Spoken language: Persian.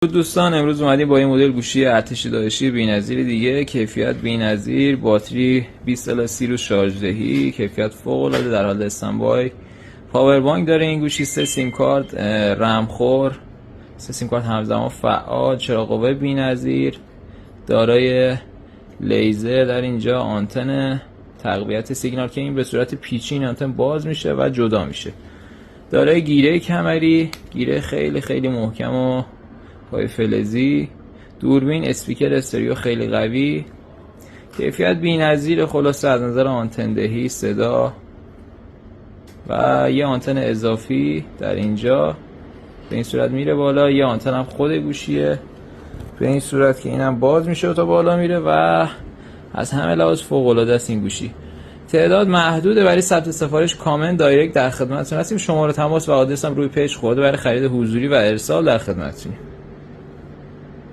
دوستان، امروز اومدیم با این مدل گوشی ارتش داعشی بی‌نظیر دیگه. کیفیت بی‌نظیر، باتری 20 الی 30 روز شارژ دهی، کیفیت فوق‌العاده در حال استندبای. پاور بانک داره این گوشی، 3 سیم کارت، رم خور، 3 سیم کارت همزمان فعال، چراغ قوه بی‌نظیر، دارای لیزر در اینجا، آنتن تقویت سیگنال که این به صورت پیچی این آنتن باز میشه و جدا میشه. دارای گیره کمری، گیره خیلی خیلی محکم و پای فلزی، دوربین، اسپیکر استریو خیلی قوی، کیفیت بی‌نظیر. خلاصه از نظر آنتن دهی، صدا و یه آنتن اضافی در اینجا به این صورت میره بالا. یه آنتن هم خود گوشیه به این صورت که اینم باز میشه و تا بالا میره و از همه لحاظ فوق العاده است این گوشی. تعداد محدوده، برای ثبت سفارش کامنت دایرکت در خدمتتون هستیم. شماره تماس و آدرس هم روی پیج خود برای خرید حضوری و ارسال در خدمتتونیم.